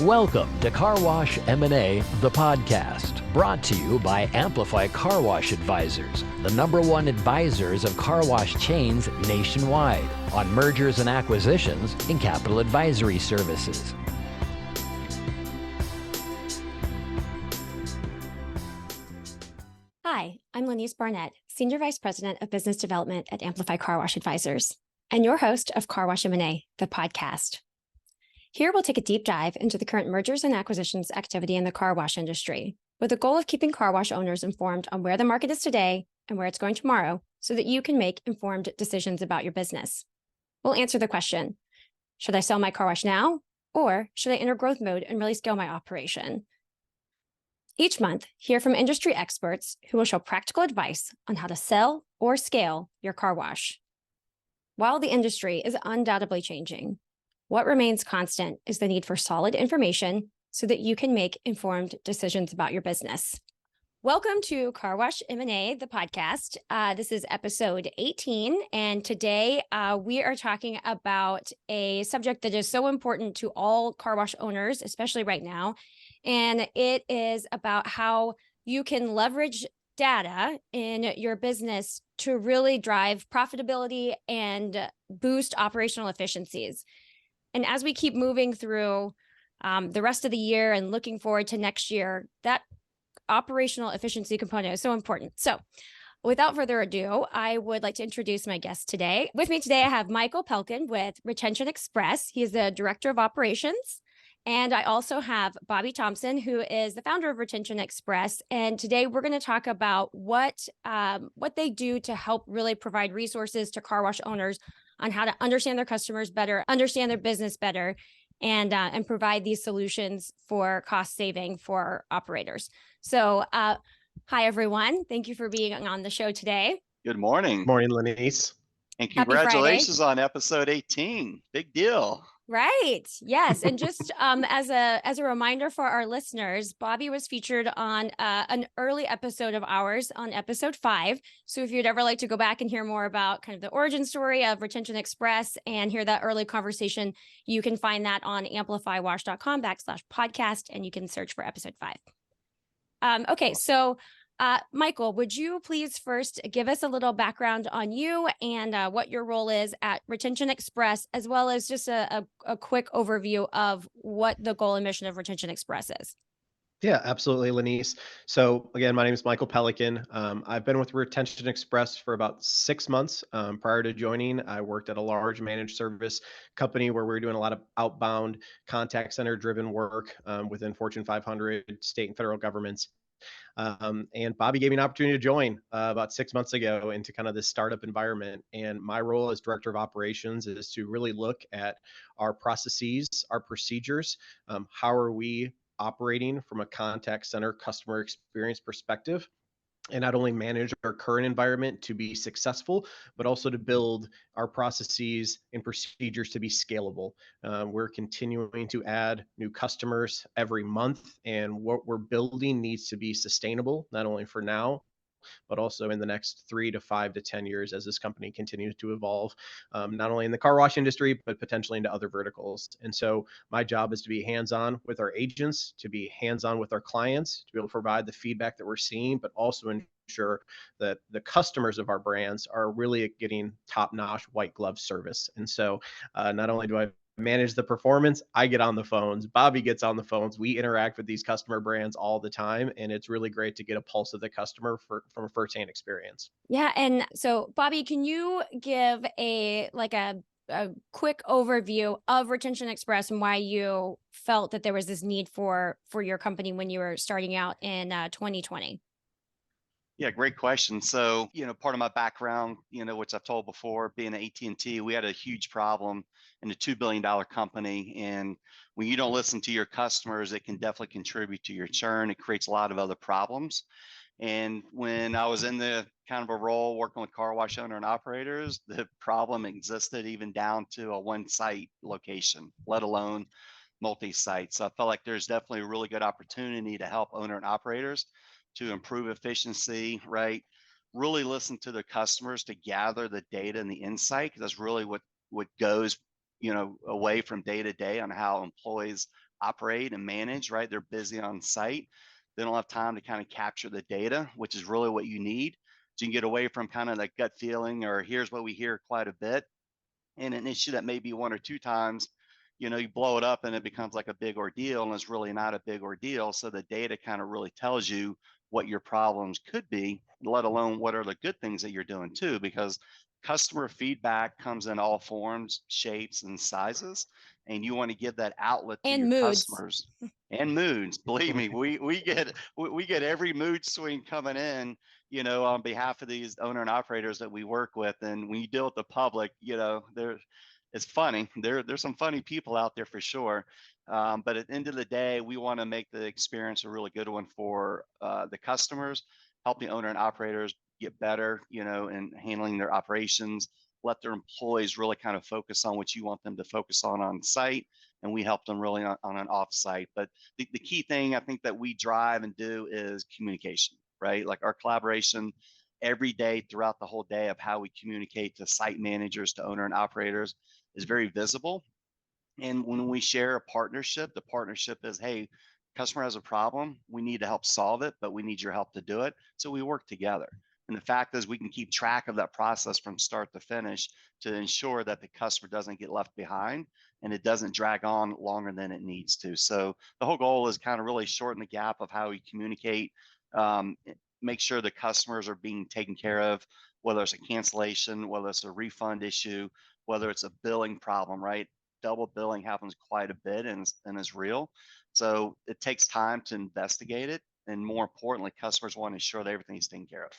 Welcome to Car Wash M&A, the podcast, brought to you by Amplify Car Wash Advisors, the #1 advisors of car wash chains nationwide on mergers and acquisitions and capital advisory services. Hi, I'm Lanese Barnett, Senior Vice President of Business Development at Amplify Car Wash Advisors, and your host of Car Wash M&A, the podcast. Here we'll take a deep dive into the current mergers and acquisitions activity in the car wash industry, with the goal of keeping car wash owners informed on where the market is today and where it's going tomorrow, so that you can make informed decisions about your business. We'll answer the question, should I sell my car wash now, or should I enter growth mode and really scale my operation? Each month, hear from industry experts who will show practical advice on how to sell or scale your car wash. While the industry is undoubtedly changing, what remains constant is the need for solid information so that you can make informed decisions about your business. Welcome to Car Wash M&A, the podcast. This is episode 18, and today we are talking about a subject that is so important to all car wash owners, especially right now, and it is about how you can leverage data in your business to really drive profitability and boost operational efficiencies. And as we keep moving through the rest of the year and looking forward to next year, that operational efficiency component is so important. So without further ado, I would like to introduce my guest today. With me today, I have Michael Pelikan with Retention Express. He is the Director of Operations. And I also have Bobby Thompson, who is the founder of Retention Express. And today we're going to talk about what they do to help really provide resources to car wash owners on how to understand their customers better, understand their business better, and provide these solutions for cost saving for operators. So hi, everyone. Thank you for being on the show today. Good morning. Morning, Lanese. And congratulations on episode 18. Big deal. Right. Yes. And just as a reminder for our listeners, Bobby was featured on an early episode of ours on episode 5. So if you'd ever like to go back and hear more about kind of the origin story of Retention Express and hear that early conversation, you can find that on amplifywash.com/podcast, and you can search for episode 5. Okay. So Michael, would you please first give us a little background on you and what your role is at Retention Express, as well as just a quick overview of what the goal and mission of Retention Express is? Yeah, absolutely, Lanese. So again, my name is Michael Pelikan. I've been with Retention Express for about 6 months. Prior to joining, I worked at a large managed service company where we were doing a lot of outbound contact center driven work within Fortune 500 state and federal governments. And Bobby gave me an opportunity to join about 6 months ago into kind of this startup environment. And my role as director of operations is to really look at our processes, our procedures, how are we operating from a contact center customer experience perspective, and not only manage our current environment to be successful, but also to build our processes and procedures to be scalable. We're continuing to add new customers every month, and what we're building needs to be sustainable, not only for now, but also in the next 3 to 5 to 10 years as this company continues to evolve, not only in the car wash industry, but potentially into other verticals. And so my job is to be hands-on with our agents, to be hands-on with our clients, to be able to provide the feedback that we're seeing, but also ensure that the customers of our brands are really getting top-notch white glove service. And so not only do I manage the performance, I get on the phones, Bobby gets on the phones, we interact with these customer brands all the time, and it's really great to get a pulse of the customer from a firsthand experience. Yeah. And so Bobby, can you give a quick overview of Retention Express and why you felt that there was this need for your company when you were starting out in 2020? Yeah, great question. So, part of my background, which I've told before, being at AT&T, we had a huge problem in a $2 billion company. And when you don't listen to your customers, it can definitely contribute to your churn. It creates a lot of other problems. And when I was in the kind of a role working with car wash owner and operators, the problem existed even down to a one site location, let alone multi-site. So I felt like there's definitely a really good opportunity to help owner and operators to improve efficiency, right? Really listen to the customers to gather the data and the insight, because that's really what goes, away from day to day on how employees operate and manage, right? They're busy on site. They don't have time to kind of capture the data, which is really what you need. So you can get away from kind of that gut feeling, or here's what we hear quite a bit, and an issue that may be one or two times, you blow it up and it becomes like a big ordeal, and it's really not a big ordeal. So the data kind of really tells you what your problems could be, let alone what are the good things that you're doing too, because customer feedback comes in all forms, shapes, and sizes, and you want to give that outlet to And your moods. customers and moods. Believe me, we get every mood swing coming in, on behalf of these owner and operators that we work with. And when you deal with the public, it's funny. There's some funny people out there for sure. But at the end of the day, we want to make the experience a really good one for the customers, help the owner and operators get better, in handling their operations, let their employees really kind of focus on what you want them to focus on site. And we help them really on an off site. But the key thing I think that we drive and do is communication, right? Like our collaboration every day throughout the whole day of how we communicate to site managers, to owner and operators is very visible. And when we share a partnership, the partnership is, hey, customer has a problem. We need to help solve it, but we need your help to do it. So we work together. And the fact is we can keep track of that process from start to finish to ensure that the customer doesn't get left behind and it doesn't drag on longer than it needs to. So the whole goal is kind of really shorten the gap of how we communicate, make sure the customers are being taken care of, whether it's a cancellation, whether it's a refund issue, whether it's a billing problem, right? Double billing happens quite a bit and is real. So it takes time to investigate it. And more importantly, customers want to ensure that everything's taken care of.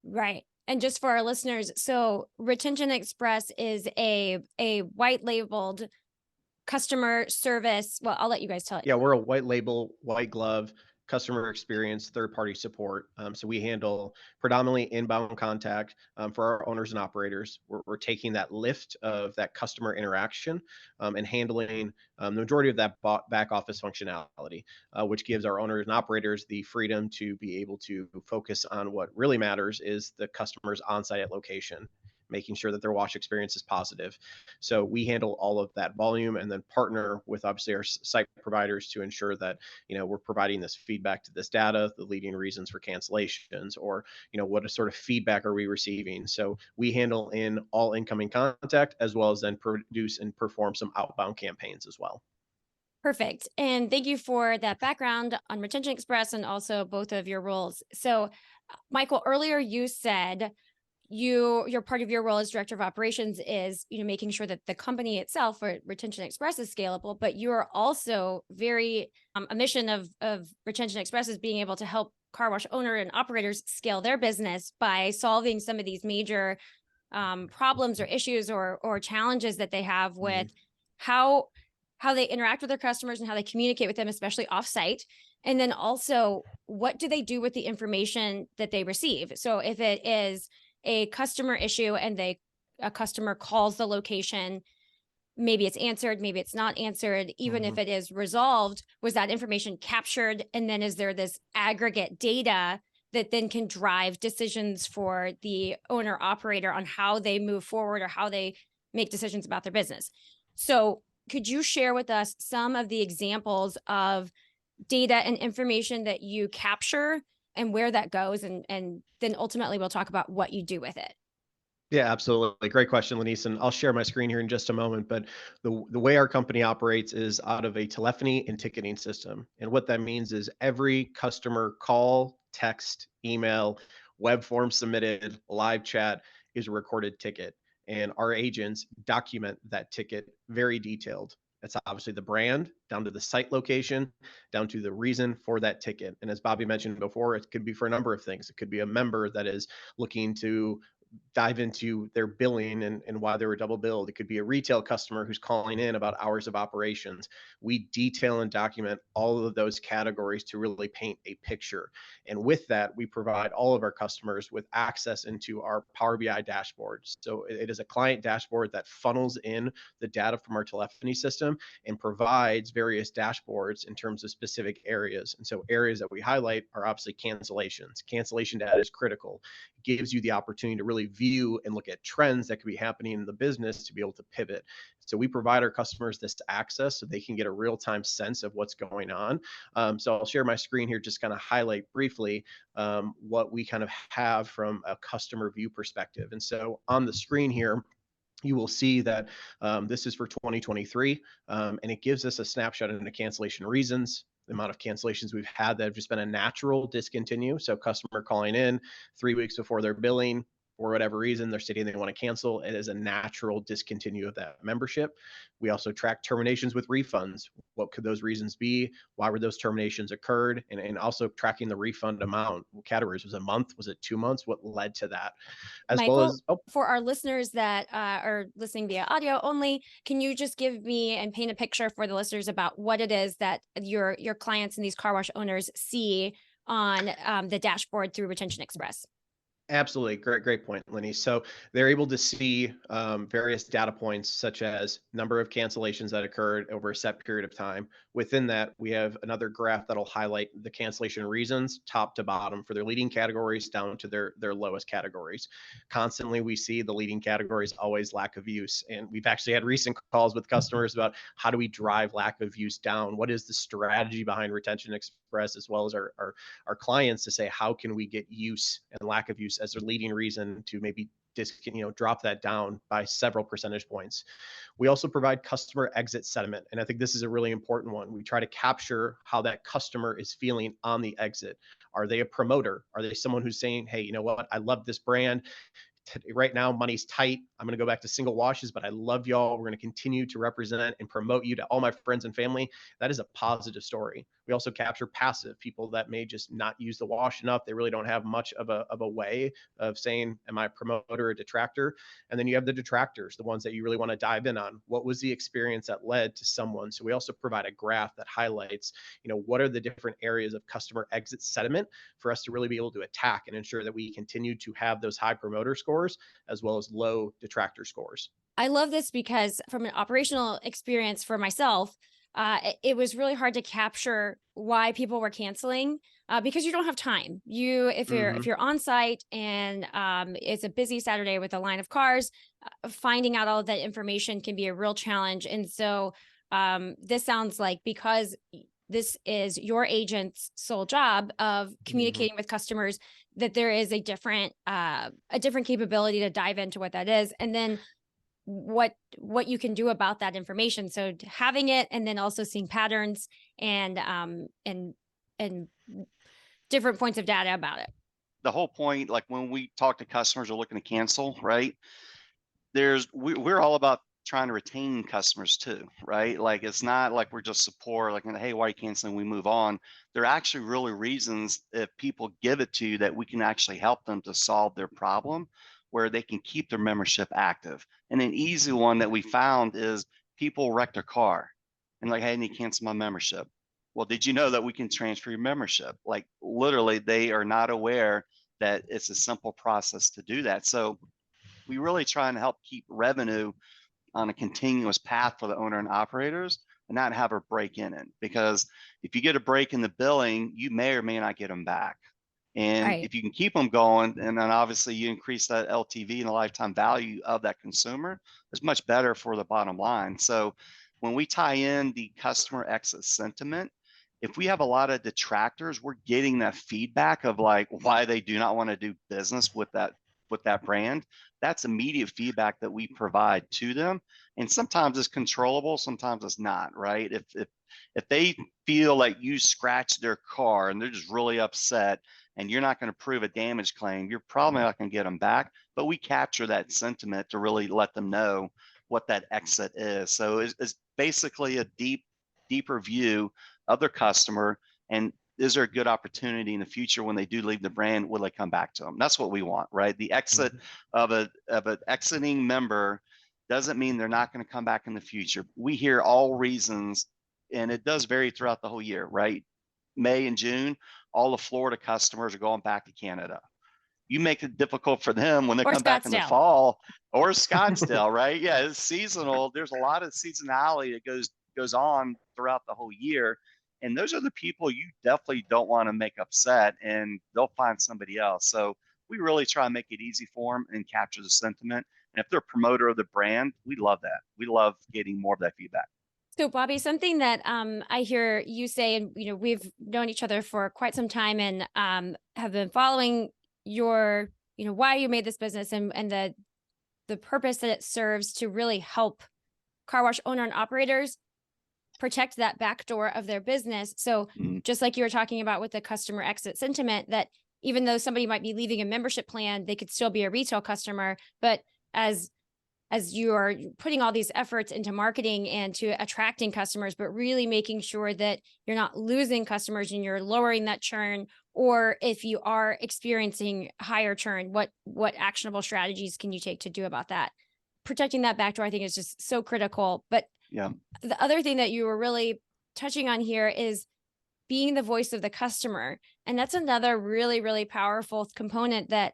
Right. And just for our listeners, so Retention Express is a white labeled customer service. Well, I'll let you guys tell it. Yeah, we're a white label, white glove customer experience, third-party support. So we handle predominantly inbound contact for our owners and operators. We're taking that lift of that customer interaction and handling the majority of that back office functionality, which gives our owners and operators the freedom to be able to focus on what really matters is the customer's on-site at location, making sure that their wash experience is positive. So we handle all of that volume and then partner with obviously our site providers to ensure that, we're providing this feedback to this data, the leading reasons for cancellations, or, what sort of feedback are we receiving? So we handle in all incoming contact as well as then produce and perform some outbound campaigns as well. Perfect. And thank you for that background on Retention Express and also both of your roles. So Michael, earlier you said your part of your role as director of operations is, making sure that the company itself or Retention Express is scalable, but you are also very, a mission of Retention Express is being able to help car wash owner and operators scale their business by solving some of these major problems or issues or challenges that they have with how they interact with their customers and how they communicate with them, especially offsite. And then also, what do they do with the information that they receive? So if it is a customer issue and a customer calls the location, maybe it's answered, maybe it's not answered, even if it is resolved, was that information captured? And then is there this aggregate data that then can drive decisions for the owner operator on how they move forward or how they make decisions about their business? So could you share with us some of the examples of data and information that you capture and where that goes? And then ultimately we'll talk about what you do with it. Yeah, absolutely. Great question, Lanese. And I'll share my screen here in just a moment. But the way our company operates is out of a telephony and ticketing system. And what that means is every customer call, text, email, web form submitted, live chat is a recorded ticket. And our agents document that ticket very detailed. That's obviously the brand, down to the site location, down to the reason for that ticket. And as Bobby mentioned before, it could be for a number of things. It could be a member that is looking to dive into their billing and why they were double billed. It could be a retail customer who's calling in about hours of operations. We detail and document all of those categories to really paint a picture. And with that, we provide all of our customers with access into our Power BI dashboards. So it is a client dashboard that funnels in the data from our telephony system and provides various dashboards in terms of specific areas. And so areas that we highlight are obviously cancellations. Cancellation data is critical. It gives you the opportunity to really really view and look at trends that could be happening in the business to be able to pivot. So we provide our customers this access so they can get a real-time sense of what's going on. So I'll share my screen here, just kind of highlight briefly what we kind of have from a customer view perspective. And so on the screen here, you will see that this is for 2023, and it gives us a snapshot into cancellation reasons, the amount of cancellations we've had that have just been a natural discontinue. So customer calling in 3 weeks before their billing, for whatever reason, they're stating they want to cancel. It is a natural discontinue of that membership. We also track terminations with refunds. What could those reasons be? Why were those terminations occurred? And also tracking the refund amount. What categories? Was it a month? Was it 2 months? What led to that? As Michael, well as, for our listeners that are listening via audio only, can you just give me and paint a picture for the listeners about what it is that your clients and these car wash owners see on the dashboard through Retention Express? Absolutely. Great point, Lenny. So they're able to see various data points, such as number of cancellations that occurred over a set period of time. Within that, we have another graph that'll highlight the cancellation reasons, top to bottom, for their leading categories down to their lowest categories. Constantly, we see the leading categories always lack of use. And we've actually had recent calls with customers about how do we drive lack of use down? What is the strategy behind Retention Express, as well as our clients, to say, how can we get use and lack of use as their leading reason to maybe drop that down by several percentage points. We also provide customer exit sentiment, and I think this is a really important one. We try to capture how that customer is feeling on the exit. Are they a promoter? Are they someone who's saying, hey, you know what, I love this brand. Right now, money's tight. I'm going to go back to single washes, but I love y'all. We're going to continue to represent and promote you to all my friends and family. That is a positive story. We also capture passive people that may just not use the wash enough. They really don't have much of a way of saying, am I a promoter or a detractor? And then you have the detractors, the ones that you really want to dive in on. What was the experience that led to someone? So we also provide a graph that highlights, what are the different areas of customer exit sentiment for us to really be able to attack and ensure that we continue to have those high promoter scores as well as low detractor scores. I love this because from an operational experience for myself, it was really hard to capture why people were canceling because you don't have time. If you're on site and it's a busy Saturday with a line of cars, finding out all of that information can be a real challenge. And so this sounds like, because this is your agent's sole job of communicating with customers, that there is a different capability to dive into what that is, and then what you can do about that information. So having it, and then also seeing patterns and different points of data about it. The whole point, like when we talk to customers who are looking to cancel, right? We're all about trying to retain customers too, right? Like, it's not like we're just support, like, hey, why are you canceling? We move on. There are actually really reasons, if people give it to you, that we can actually help them to solve their problem, where they can keep their membership active. And an easy one that we found is people wreck their car and like, hey, I need to cancel my membership. Well, did you know that we can transfer your membership? Like, literally, they are not aware that it's a simple process to do that. So we really try and help keep revenue on a continuous path for the owner and operators, and not have a break in it. Because if you get a break in the billing, you may or may not get them back. And if you can keep them going, and then obviously you increase that LTV and the lifetime value of that consumer, it's much better for the bottom line. So when we tie in the customer exit sentiment, if we have a lot of detractors, we're getting that feedback of like why they do not want to do business with that brand. That's immediate feedback that we provide to them. And sometimes it's controllable, sometimes it's not, right? If they feel like you scratched their car and they're just really upset and you're not going to prove a damage claim, you're probably not going to get them back. But we capture that sentiment to really let them know what that exit is. So it's basically a deeper view of their customer, and is there a good opportunity in the future when they do leave the brand, will they come back to them? That's what we want, right? The exit of an exiting member doesn't mean they're not going to come back in the future. We hear all reasons, and it does vary throughout the whole year, right? May and June, all the Florida customers are going back to Canada. You make it difficult for them when they come back in the fall, or Scottsdale, right? Yeah, it's seasonal. There's a lot of seasonality that goes on throughout the whole year. And those are the people you definitely don't want to make upset, and they'll find somebody else. So we really try to make it easy for them and capture the sentiment. And if they're a promoter of the brand, we love that. We love getting more of that feedback. So Bobby, something that I hear you say, and we've known each other for quite some time, and have been following your, why you made this business, and the purpose that it serves to really help car wash owner and operators protect that back door of their business. So just like you were talking about with the customer exit sentiment, that even though somebody might be leaving a membership plan, they could still be a retail customer. But as you are putting all these efforts into marketing and to attracting customers, but really making sure that you're not losing customers and you're lowering that churn, or if you are experiencing higher churn, what actionable strategies can you take to do about that? Protecting that back door, I think, is just so critical. But Yeah. the other thing that you were really touching on here is being the voice of the customer. And that's another really, really powerful component that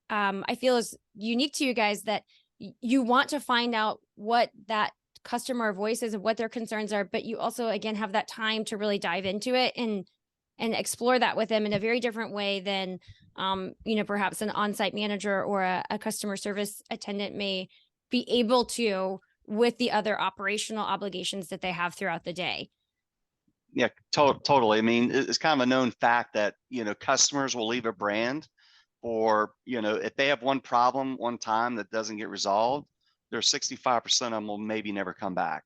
I feel is unique to you guys, that you want to find out what that customer voice is and what their concerns are, but you also, again, have that time to really dive into it and explore that with them in a very different way than, perhaps an on-site manager or a customer service attendant may be able to with the other operational obligations that they have throughout the day. Yeah, totally. I mean, it's kind of a known fact that, customers will leave a brand, or, if they have one problem one time that doesn't get resolved, there's 65% of them will maybe never come back.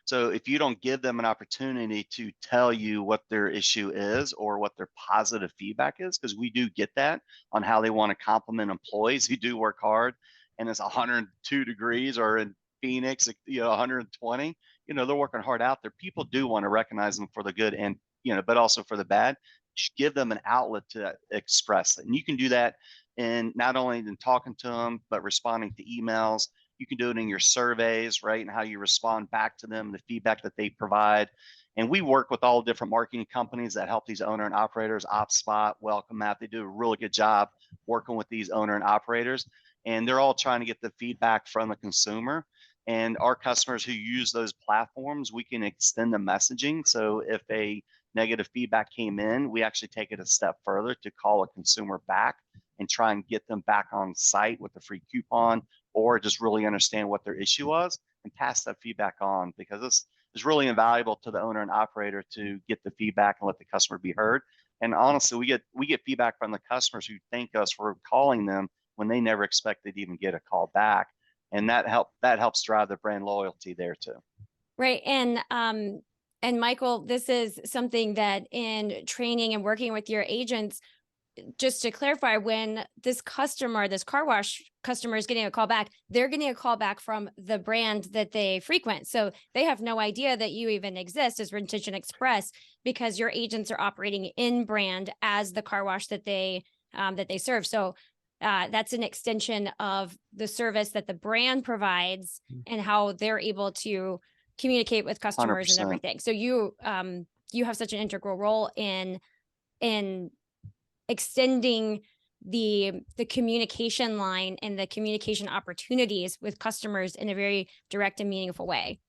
So if you don't give them an opportunity to tell you what their issue is or what their positive feedback is, because we do get that on how they want to compliment employees who do work hard, and it's 102 degrees, or in Phoenix, 120, they're working hard out there. People do want to recognize them for the good and, but also for the bad. Just give them an outlet to express it. And you can do that in not only in talking to them, but responding to emails. You can do it in your surveys, right? And how you respond back to them, the feedback that they provide. And we work with all different marketing companies that help these owner and operators. OpSpot, Welcome App, they do a really good job working with these owner and operators. And they're all trying to get the feedback from the consumer. And our customers who use those platforms, we can extend the messaging. So if a negative feedback came in, we actually take it a step further to call a consumer back and try and get them back on site with a free coupon, or just really understand what their issue was and pass that feedback on, because it's really invaluable to the owner and operator to get the feedback and let the customer be heard. And honestly, we get feedback from the customers who thank us for calling them when they never expected to even get a call back. And that helps drive the brand loyalty there too. Right. And Michael, this is something that in training and working with your agents, just to clarify, when this car wash customer is getting a call back, they're getting a call back from the brand that they frequent. So they have no idea that you even exist as Retention Express, because your agents are operating in brand as the car wash that they serve. So that's an extension of the service that the brand provides and how they're able to communicate with customers 100%. and everything. So you have such an integral role in extending the communication line and the communication opportunities with customers in a very direct and meaningful way.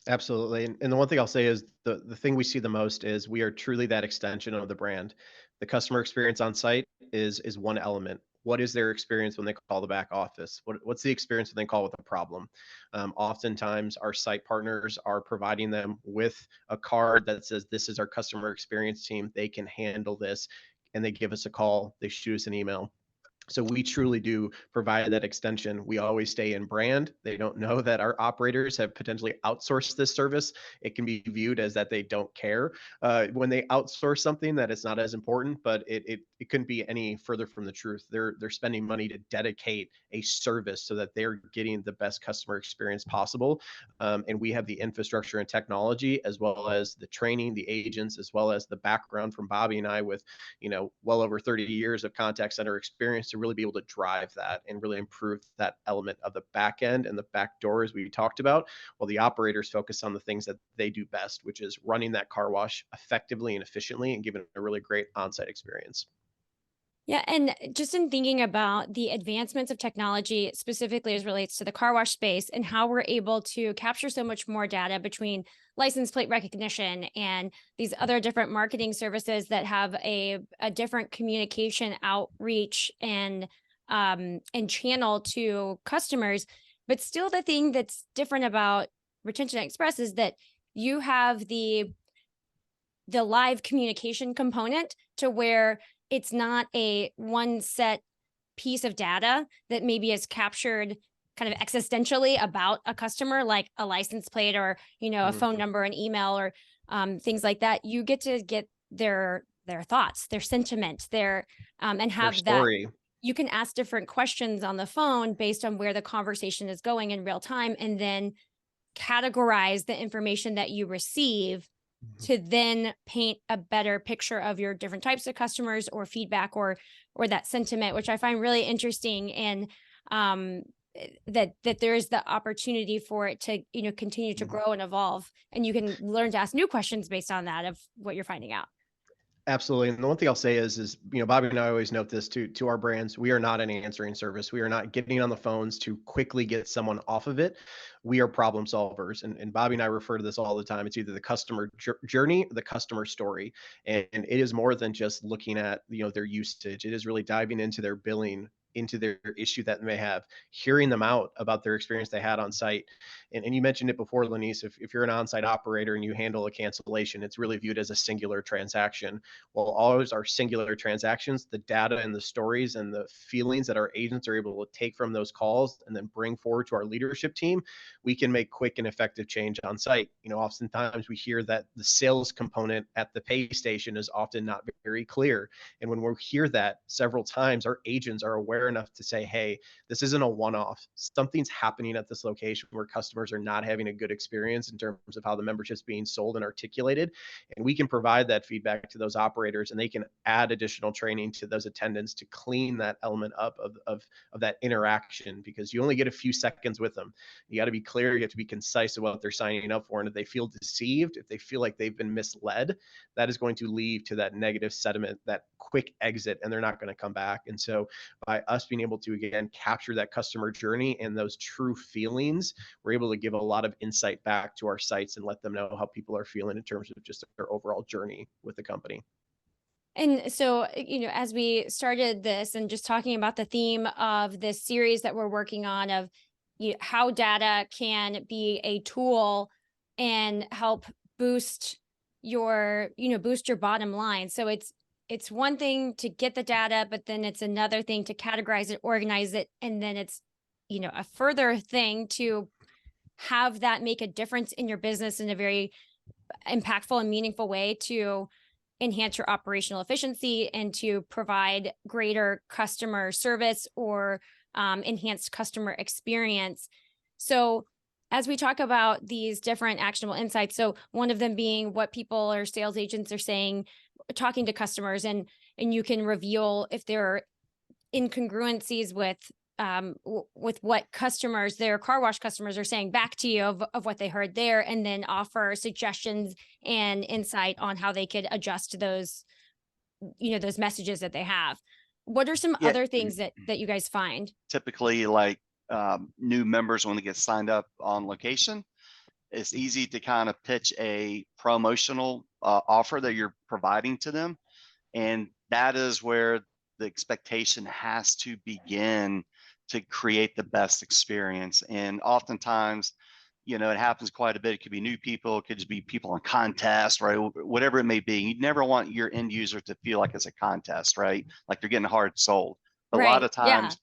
Absolutely. And the one thing I'll say is the thing we see the most is we are truly that extension of the brand. The customer experience on site is one element. What is their experience when they call the back office? What's the experience when they call with a problem? Oftentimes, our site partners are providing them with a card that says, this is our customer experience team. They can handle this. And they give us a call. They shoot us an email. So we truly do provide that extension. We always stay in brand. They don't know that our operators have potentially outsourced this service. It can be viewed as that they don't care when they outsource something, that it's not as important, but it couldn't be any further from the truth. They're spending money to dedicate a service so that they're getting the best customer experience possible. And we have the infrastructure and technology, as well as the training, the agents, as well as the background from Bobby and I with, well over 30 years of contact center experience to really be able to drive that and really improve that element of the back end and the back door, as we talked about, while the operators focus on the things that they do best, which is running that car wash effectively and efficiently and giving a really great on-site experience. Yeah. And just in thinking about the advancements of technology, specifically as relates to the car wash space and how we're able to capture so much more data between license plate recognition and these other different marketing services that have a different communication outreach and and channel to customers. But still, the thing that's different about Retention Express is that you have the live communication component, to where it's not a one set piece of data that maybe is captured kind of existentially about a customer, like a license plate or, a phone number, an email, or things like that. You get to get their thoughts, their sentiment, and have Their that. story. You can ask different questions on the phone based on where the conversation is going in real time, and then categorize the information that you receive to then paint a better picture of your different types of customers, or feedback, or that sentiment, which I find really interesting. And that there is the opportunity for it to, continue to grow and evolve, and you can learn to ask new questions based on that, of what you're finding out. Absolutely. And the one thing I'll say is, Bobby and I always note this to our brands. We are not an answering service. We are not getting on the phones to quickly get someone off of it. We are problem solvers. And Bobby and I refer to this all the time. It's either the customer journey or the customer story. And it is more than just looking at, their usage. It is really diving into their billing, into their issue that they may have, hearing them out about their experience they had on site. And you mentioned it before, Lanese, if you're an on-site operator and you handle a cancellation, it's really viewed as a singular transaction. Well, always are singular transactions. The data and the stories and the feelings that our agents are able to take from those calls and then bring forward to our leadership team, we can make quick and effective change on site. Oftentimes we hear that the sales component at the pay station is often not very clear. And when we hear that several times, our agents are aware enough to say, hey, this isn't a one-off. Something's happening at this location where customers are not having a good experience in terms of how the membership's being sold and articulated. And we can provide that feedback to those operators, and they can add additional training to those attendants to clean that element up of that interaction, because you only get a few seconds with them. You got to be clear, you have to be concise about what they're signing up for. And if they feel deceived, if they feel like they've been misled, that is going to lead to that negative sentiment, that quick exit, and they're not going to come back. And so by us being able to, again, capture that customer journey and those true feelings, we're able to give a lot of insight back to our sites and let them know how people are feeling in terms of just their overall journey with the company. And so, as we started this and just talking about the theme of this series that we're working on, of how data can be a tool and help boost your bottom line. So it's one thing to get the data, but then it's another thing to categorize it, organize it, and then it's a further thing to have that make a difference in your business in a very impactful and meaningful way, to enhance your operational efficiency and to provide greater customer service or enhanced customer experience. So as we talk about these different actionable insights, so one of them being what people or sales agents are saying, talking to customers, and you can reveal if there are incongruencies with what customers, their car wash customers, are saying back to you of what they heard there, and then offer suggestions and insight on how they could adjust those, those messages that they have. What are some other things that you guys find? Typically, like new members, when they get signed up on location, it's easy to kind of pitch a promotional offer that you're providing to them. And that is where the expectation has to begin to create the best experience. And oftentimes, it happens quite a bit. It could be new people, it could just be people on contest, right? Whatever it may be. You never want your end user to feel like it's a contest, right? Like they're getting hard sold. But right. A lot of times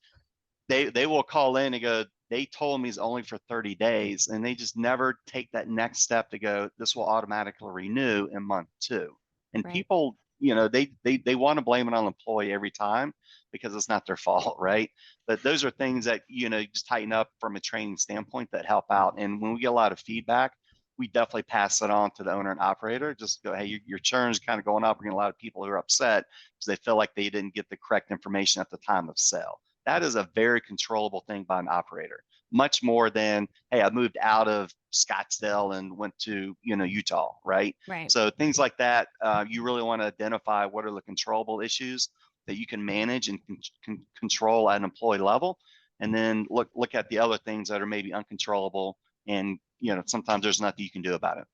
they will call in and go, they told me it's only for 30 days. And they just never take that next step to go, this will automatically renew in month 2. And people, they want to blame it on the employee every time because it's not their fault, right? But those are things that, just tighten up from a training standpoint that help out. And when we get a lot of feedback, we definitely pass it on to the owner and operator. Just go, hey, your churn is kind of going up. We're getting a lot of people who are upset because they feel like they didn't get the correct information at the time of sale. That is a very controllable thing by an operator, much more than, hey, I moved out of Scottsdale and went to, Utah, right? So things like that, you really want to identify what are the controllable issues that you can manage and can control at an employee level, and then look at the other things that are maybe uncontrollable, and sometimes there's nothing you can do about it.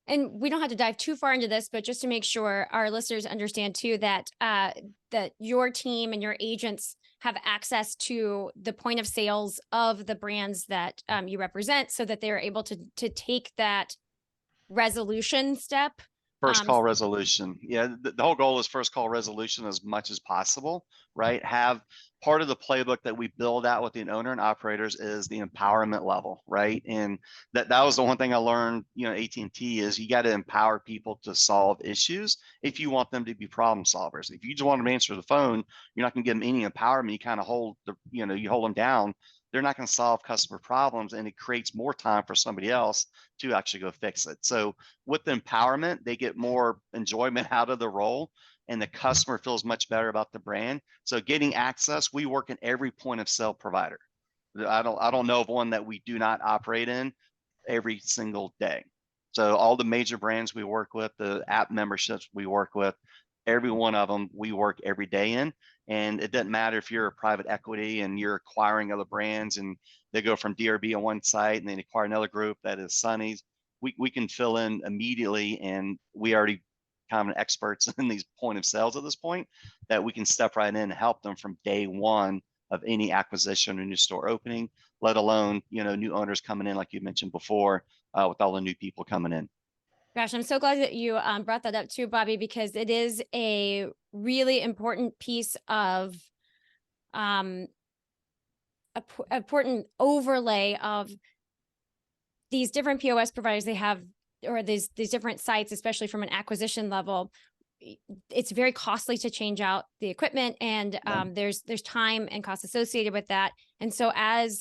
And we don't have to dive too far into this, but just to make sure our listeners understand too, that that your team and your agents have access to the point of sales of the brands that you represent, so that they're able to take that resolution step. First call resolution. Yeah, the whole goal is first call resolution as much as possible, right? Have part of the playbook that we build out with the owner and operators is the empowerment level, right? And that was the one thing I learned, AT&T, is you got to empower people to solve issues if you want them to be problem solvers. If you just want them to answer the phone, you're not going to give them any empowerment. You kind of hold you hold them down. They're not going to solve customer problems, and it creates more time for somebody else to actually go fix it. So with the empowerment, they get more enjoyment out of the role, and the customer feels much better about the brand. So getting access, we work in every point of sale provider. I don't know of one that we do not operate in every single day. So all the major brands we work with, the app memberships we work with, every one of them we work every day in. And it doesn't matter if you're a private equity and you're acquiring other brands, and they go from DRB on one site and then acquire another group that is Sunny's. We can fill in immediately, and we already kind of experts in these point of sales at this point, that we can step right in and help them from day one of any acquisition or new store opening, let alone new owners coming in, like you mentioned before, with all the new people coming in. Gosh, I'm so glad that you brought that up too, Bobby, because it is a really important piece of important overlay of these different POS providers they have, or these different sites, especially from an acquisition level. It's very costly to change out the equipment, and there's time and cost associated with that. And so as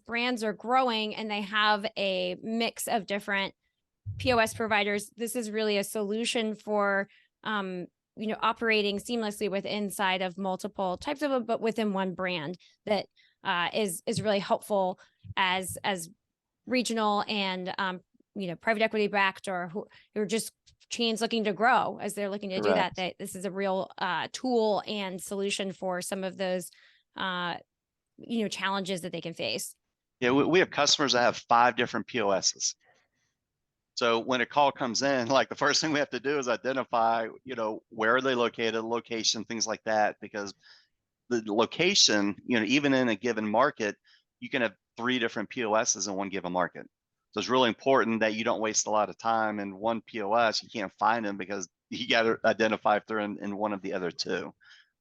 brands are growing and they have a mix of different POS providers, this is really a solution for operating seamlessly inside of multiple types of them, but within one brand that is really helpful as regional and private equity backed, or who are just chains looking to grow as they're looking to do that. This is a real tool and solution for some of those challenges that they can face. Yeah, we have customers that have 5 different POSs. So when a call comes in, like, the first thing we have to do is identify, where are they located, location, things like that, because the location, even in a given market, you can have 3 different POSs in one given market. So it's really important that you don't waste a lot of time in one POS. You can't find them because you got to identify if they're in one of the other 2.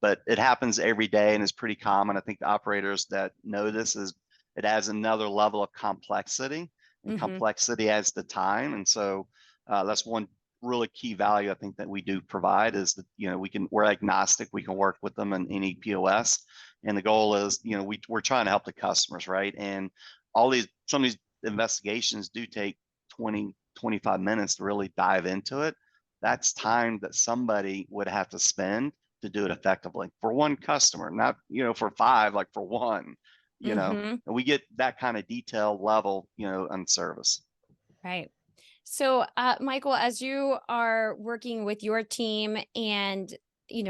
But it happens every day, and it's pretty common. I think the operators that know this, is it adds another level of complexity. And complexity adds the time. And so that's one really key value I think that we do provide, is that we're agnostic. We can work with them in any POS, and the goal is we're trying to help the customers, right? And some of these investigations do take 20-25 minutes to really dive into it. That's time that somebody would have to spend to do it effectively for one customer, not for 5, like for one. And we get that kind of detail level on service. Right. So Michael, as you are working with your team and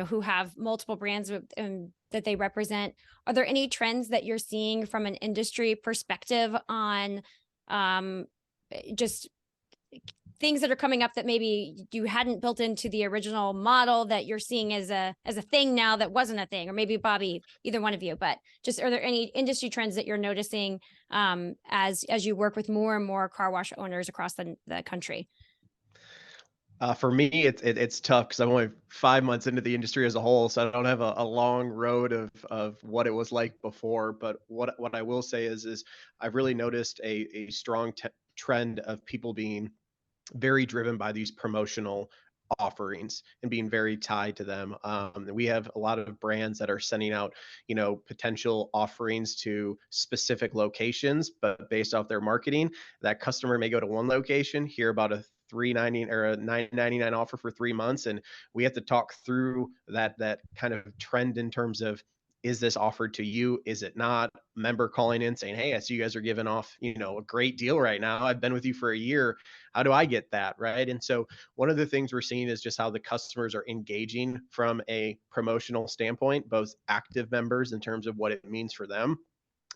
who have multiple brands that they represent, are there any trends that you're seeing from an industry perspective on just things that are coming up that maybe you hadn't built into the original model that you're seeing as a thing now that wasn't a thing? Or maybe Bobby, either one of you, but just, are there any industry trends that you're noticing as you work with more and more car wash owners across the country? For me, it's tough because I'm only 5 months into the industry as a whole, so I don't have a long road of what it was like before. But what I will say is I've really noticed a strong trend of people being very driven by these promotional offerings and being very tied to them. We have a lot of brands that are sending out, potential offerings to specific locations, but based off their marketing, that customer may go to one location, hear about a $3.90 or a $9.99 offer for 3 months, and we have to talk through that kind of trend in terms of, is this offered to you? Is it not? Member calling in saying, hey, I see you guys are giving off, a great deal right now. I've been with you for a year. How do I get that? Right. And so one of the things we're seeing is just how the customers are engaging from a promotional standpoint, both active members in terms of what it means for them.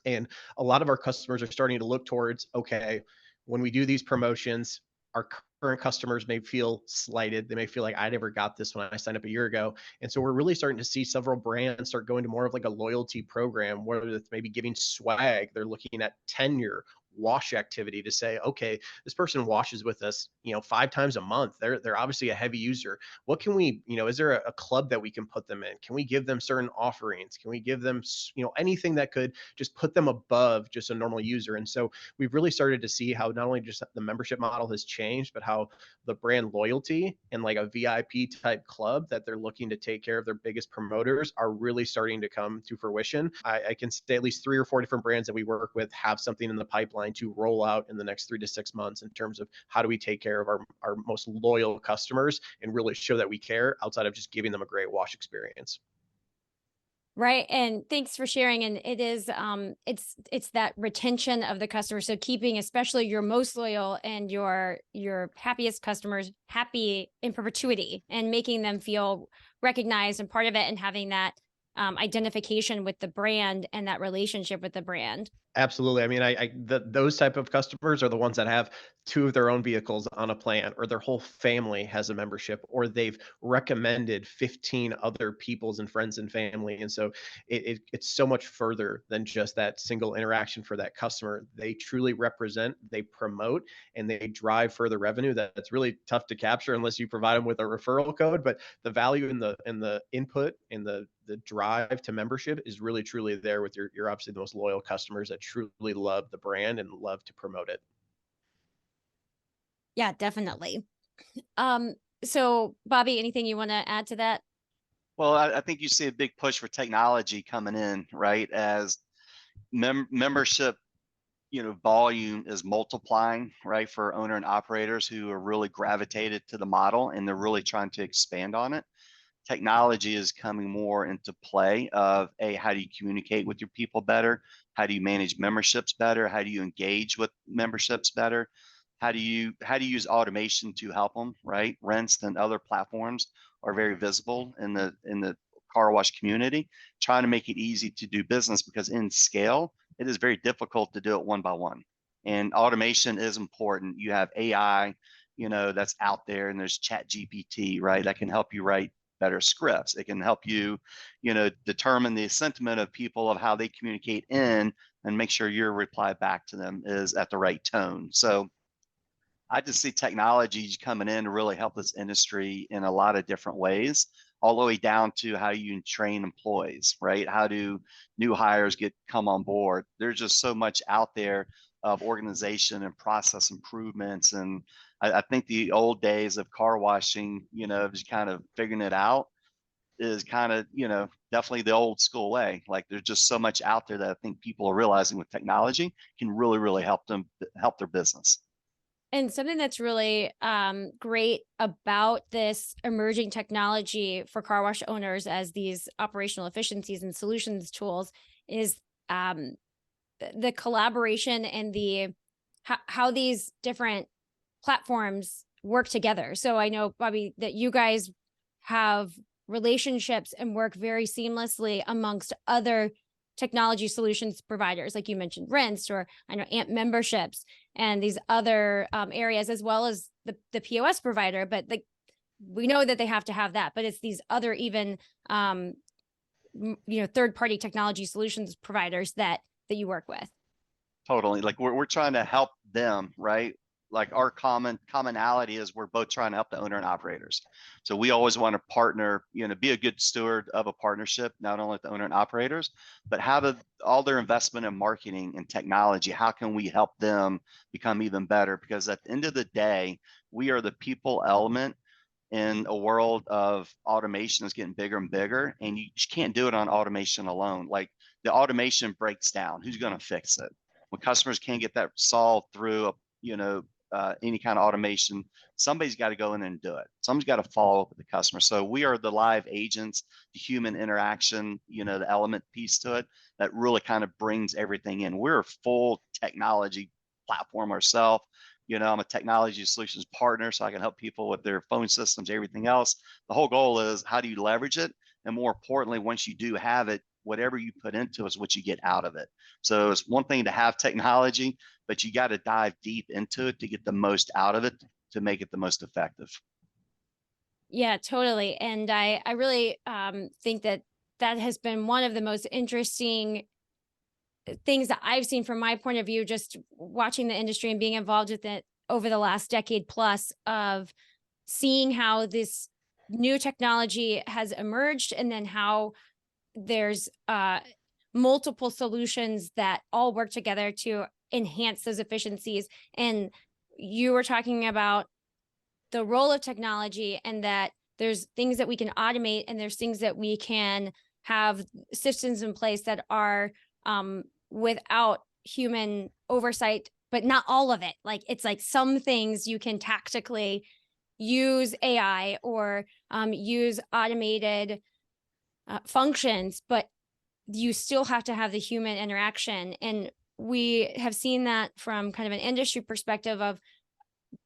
And a lot of our customers are starting to look towards, okay, when we do these promotions, our current customers may feel slighted. They may feel like I never got this when I signed up a year ago. And so we're really starting to see several brands start going to more of like a loyalty program, where it's maybe giving swag. They're looking at tenure, wash activity to say, okay, this person washes with us, 5 times a month. They're obviously a heavy user. What can we, is there a club that we can put them in? Can we give them certain offerings? Can we give them, anything that could just put them above just a normal user? And so we've really started to see how not only just the membership model has changed, but how the brand loyalty and like a VIP type club that they're looking to take care of their biggest promoters are really starting to come to fruition. I can say at least 3 or 4 different brands that we work with have something in the pipeline to roll out in the next 3 to 6 months in terms of how do we take care of our most loyal customers and really show that we care outside of just giving them a great wash experience. Right. And thanks for sharing. And it is, it's that retention of the customer. So keeping especially your most loyal and your happiest customers happy in perpetuity, and making them feel recognized and part of it, and having that identification with the brand and that relationship with the brand. Absolutely. I mean, those type of customers are the ones that have 2 of their own vehicles on a plan, or their whole family has a membership, or they've recommended 15 other people's and friends and family. And so it's so much further than just that single interaction for that customer. They truly represent, they promote, and they drive further revenue that's really tough to capture unless you provide them with a referral code. But the value in the input and the drive to membership is really truly there with your obviously the most loyal customers that truly love the brand and love to promote it. Yeah, definitely. So Bobby, anything you want to add to that? Well, I think you see a big push for technology coming in, right? As membership, volume is multiplying, right? For owner and operators who are really gravitated to the model and they're really trying to expand on it. Technology is coming more into play of how do you communicate with your people better? How do you manage memberships better? How do you engage with memberships better? How do you use automation to help them, right? Rents and other platforms are very visible in the car wash community, trying to make it easy to do business, because in scale, it is very difficult to do it one by one. And automation is important. You have AI, that's out there, and there's Chat GPT, right? That can help you write better scripts. It can help you, determine the sentiment of people, of how they communicate in, and make sure your reply back to them is at the right tone. So I just see technology coming in to really help this industry in a lot of different ways, all the way down to how you train employees, right? How do new hires come on board? There's just so much out there of organization and process improvements. And I think the old days of car washing, just kind of figuring it out, is kind of, definitely the old school way. Like, there's just so much out there that I think people are realizing with technology can really, really help their business. And something that's really great about this emerging technology for car wash owners as these operational efficiencies and solutions tools is the collaboration and how these different platforms work together. So I know, Bobby, that you guys have relationships and work very seamlessly amongst other technology solutions providers, like you mentioned, Rents, or I know AMP memberships, and these other areas, as well as the POS provider. But we know that they have to have that, but it's these other even third-party technology solutions providers that you work with. Totally. Like, we're trying to help them, right? Like, our commonality is we're both trying to help the owner and operators. So we always want to partner, be a good steward of a partnership, not only with the owner and operators, but how do all their investment in marketing and technology, how can we help them become even better? Because at the end of the day, we are the people element in a world of automation that's getting bigger and bigger, and you just can't do it on automation alone. Like, the automation breaks down, who's going to fix it? When customers can't get that solved through any kind of automation, somebody's got to go in and do it. Someone's got to follow up with the customer. So we are the live agents, the human interaction, the element piece to it that really kind of brings everything in. We're a full technology platform ourselves. I'm a technology solutions partner, so I can help people with their phone systems, everything else. The whole goal is, how do you leverage it? And more importantly, once you do have it, whatever you put into it is what you get out of it. So it's one thing to have technology, but you got to dive deep into it to get the most out of it, to make it the most effective. Yeah, totally. And I really think that has been one of the most interesting things that I've seen from my point of view, just watching the industry and being involved with it over the last decade plus, of seeing how this new technology has emerged, and then how there's multiple solutions that all work together to enhance those efficiencies. And you were talking about the role of technology, and that there's things that we can automate, and there's things that we can have systems in place that are without human oversight, but not all of it. Like, it's like some things you can tactically use AI or use automated functions, but you still have to have the human interaction. And we have seen that from kind of an industry perspective of,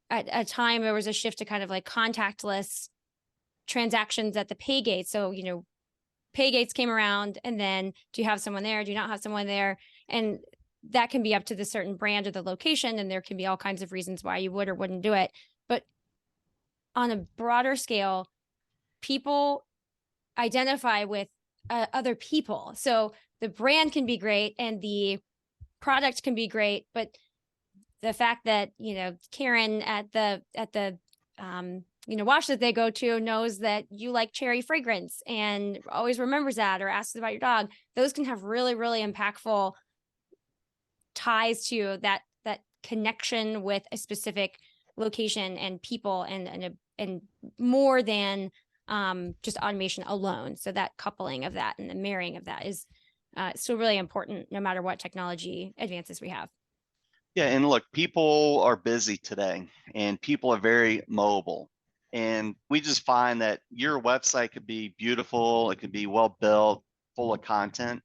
at a time, there was a shift to kind of like contactless transactions at the pay gate. So, pay gates came around, and then do you have someone there? Do you not have someone there? And that can be up to the certain brand or the location. And there can be all kinds of reasons why you would or wouldn't do it. But on a broader scale, people identify with other people. So the brand can be great and the product can be great, but the fact that, Karen at the wash that they go to knows that you like cherry fragrance and always remembers that, or asks about your dog, those can have really, really impactful ties to that connection with a specific location and people, and more than just automation alone. So that coupling of that and the marrying of that is still really important, no matter what technology advances we have. Yeah, and look, people are busy today, and people are very mobile. And we just find that your website could be beautiful, it could be well built, full of content,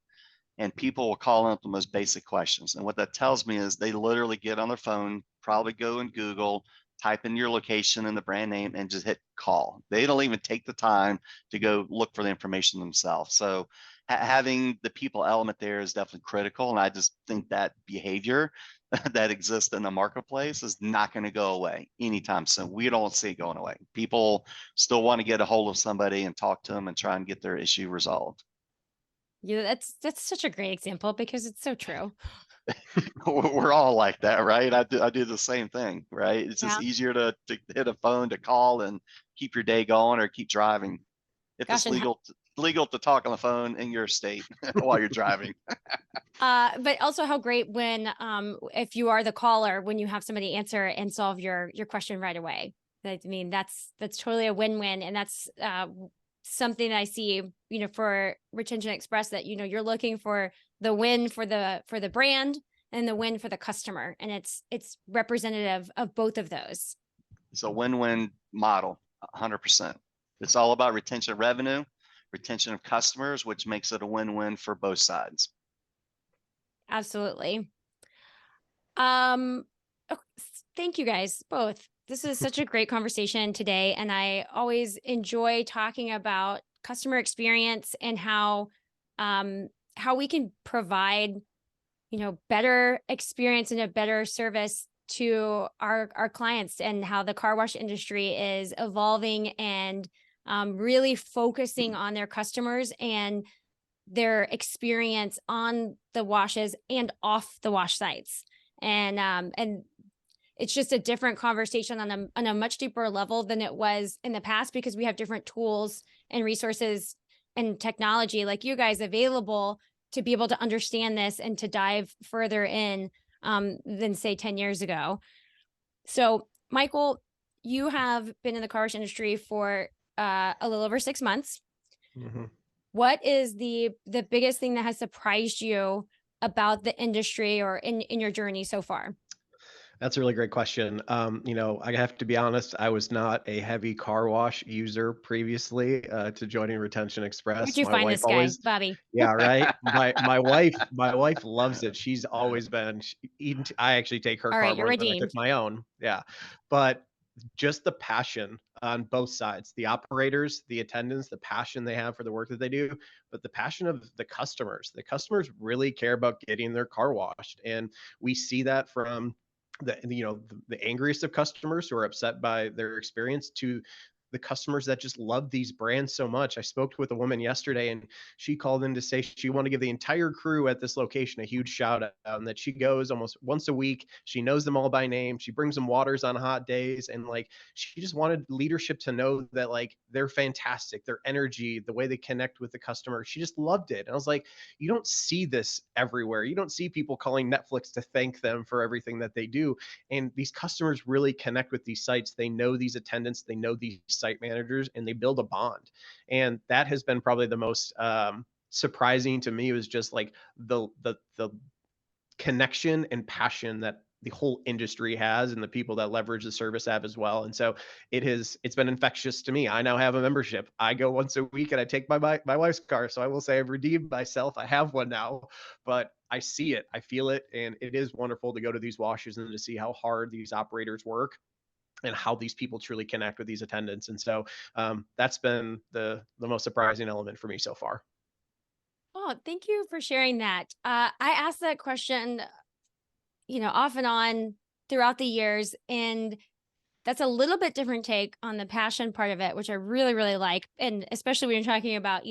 and people will call up the most basic questions. And what that tells me is they literally get on their phone, probably go in Google, type in your location and the brand name, and just hit call. They don't even take the time to go look for the information themselves. So having the people element there is definitely critical. And I just think that behavior that exists in the marketplace is not going to go away anytime soon. We don't see it going away. People still want to get a hold of somebody and talk to them and try and get their issue resolved. Yeah, that's such a great example, because it's so true. We're all like that, right? I do the same thing, right? It's just easier to hit a phone, to call, and keep your day going, or keep driving. If Gosh, it's legal to talk on the phone in your state while you're driving. But also how great when if you are the caller, when you have somebody answer and solve your question right away. I mean, that's totally a win-win, and that's something that I see, for Retention Express, that you're looking for the win for the brand and the win for the customer, and it's representative of both of those. It's a win-win model, 100%. It's all about retention of revenue, retention of customers, which makes it a win-win for both sides. Absolutely. Thank you guys both. This is such a great conversation today, and I always enjoy talking about customer experience and how we can provide, better experience and a better service to our clients, and how the car wash industry is evolving and really focusing on their customers and their experience on the washes and off the wash sites. And it's just a different conversation on a much deeper level than it was in the past, because we have different tools and resources and technology like you guys available to be able to understand this and to dive further in than say 10 years ago. So Michael, you have been in the car wash industry for a little over 6 months. Mm-hmm. What is the biggest thing that has surprised you about the industry or in your journey so far? That's a really great question. I have to be honest, I was not a heavy car wash user previously to joining Retention Express. Where'd you My find wife this guy, always, Bobby? yeah, right. My wife loves it. She's always been. I actually take her All car right, you're more than I redeemed. took my own. Yeah, but just the passion on both sides, the operators, the attendants, the passion they have for the work that they do, but the passion of the customers. The customers really care about getting their car washed, and we see that from the angriest of customers who are upset by their experience to the customers that just love these brands so much. I spoke with a woman yesterday and she called in to say she wanted to give the entire crew at this location a huge shout out, and that she goes almost once a week. She knows them all by name. She brings them waters on hot days. And like, she just wanted leadership to know that like they're fantastic, their energy, the way they connect with the customer. She just loved it. And I was like, you don't see this everywhere. You don't see people calling Netflix to thank them for everything that they do. And these customers really connect with these sites. They know these attendants, they know these site managers, and they build a bond. And that has been probably the most surprising to me, was just like the connection and passion that the whole industry has, and the people that leverage the service have as well. And so it's been infectious to me. I now have a membership. I go once a week and I take my wife's car. So I will say I've redeemed myself. I have one now, but I see it, I feel it. And it is wonderful to go to these washes and to see how hard these operators work and how these people truly connect with these attendants. And so that's been the most surprising element for me so far. Oh, thank you for sharing that. I asked that question, off and on throughout the years, and that's a little bit different take on the passion part of it, which I really, really like. And especially when you're talking about,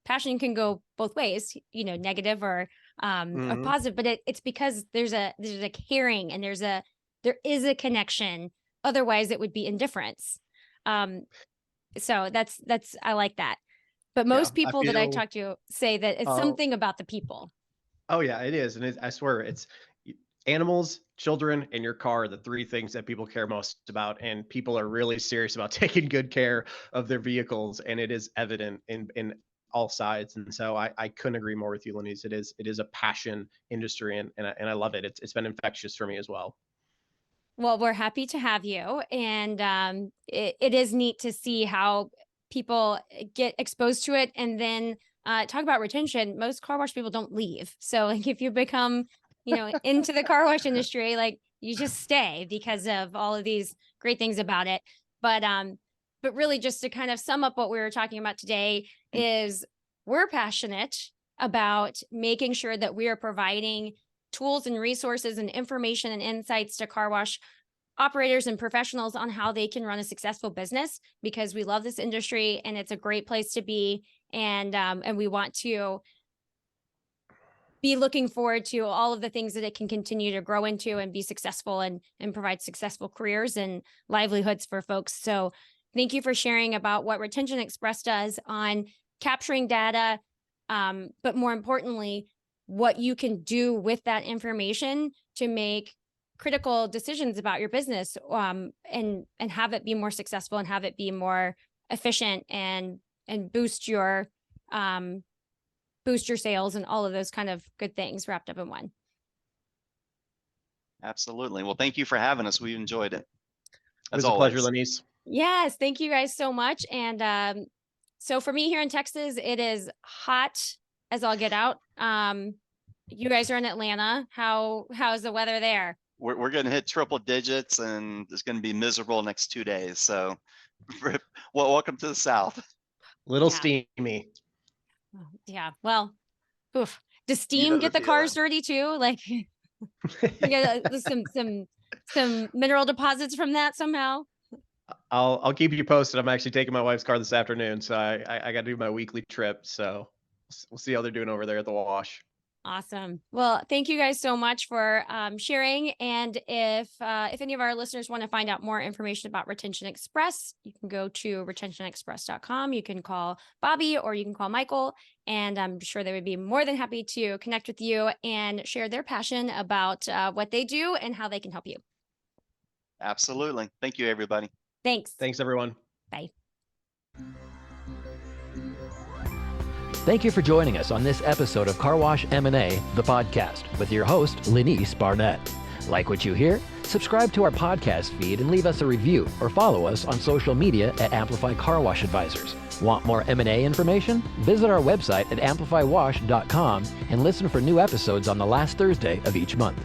passion can go both ways, negative or positive, but it's because there's a caring and there is a connection. Otherwise it would be indifference. So that's, I like that. But most people that I talk to say that it's something about the people. Oh yeah, it is. And I swear it's animals, children, and your car are the three things that people care most about. And people are really serious about taking good care of their vehicles. And it is evident in all sides. And so I couldn't agree more with you, Lanese. It is a passion industry, and I love it. It's been infectious for me as well. Well, we're happy to have you. And it is neat to see how people get exposed to it. And then talk about retention. Most car wash people don't leave. So like if you become, into the car wash industry, like you just stay because of all of these great things about it. But really just to kind of sum up what we were talking about today is we're passionate about making sure that we are providing tools and resources and information and insights to car wash operators and professionals on how they can run a successful business, because we love this industry and it's a great place to be. And we want to be looking forward to all of the things that it can continue to grow into and be successful and provide successful careers and livelihoods for folks. So thank you for sharing about what Retention Express does on capturing data, but more importantly, what you can do with that information to make critical decisions about your business, and have it be more successful and have it be more efficient and boost your sales and all of those kind of good things wrapped up in one. Absolutely. Well, thank you for having us. We enjoyed it. It was a pleasure, Lanese. Yes, thank you guys so much. And so for me here in Texas, it is hot as all get out. You guys are in Atlanta. How's the weather there? We're going to hit triple digits, and it's going to be miserable next 2 days. So, well, welcome to the South. Little steamy. Yeah. Well, oof. Does steam get the cars dirty too? Like, you get some mineral deposits from that somehow. I'll keep you posted. I'm actually taking my wife's car this afternoon, so I got to do my weekly trip. So we'll see how they're doing over there at the wash. Awesome. Well, thank you guys so much for sharing. And if any of our listeners want to find out more information about Retention Express, you can go to retentionexpress.com. You can call Bobby or you can call Michael, and I'm sure they would be more than happy to connect with you and share their passion about what they do and how they can help you. Absolutely. Thank you, everybody. Thanks. Thanks, everyone. Bye. Thank you for joining us on this episode of Car Wash M&A, the podcast, with your host, Lanese Barnett. Like what you hear? Subscribe to our podcast feed and leave us a review, or follow us on social media at Amplify Car Wash Advisors. Want more M&A information? Visit our website at amplifywash.com and listen for new episodes on the last Thursday of each month.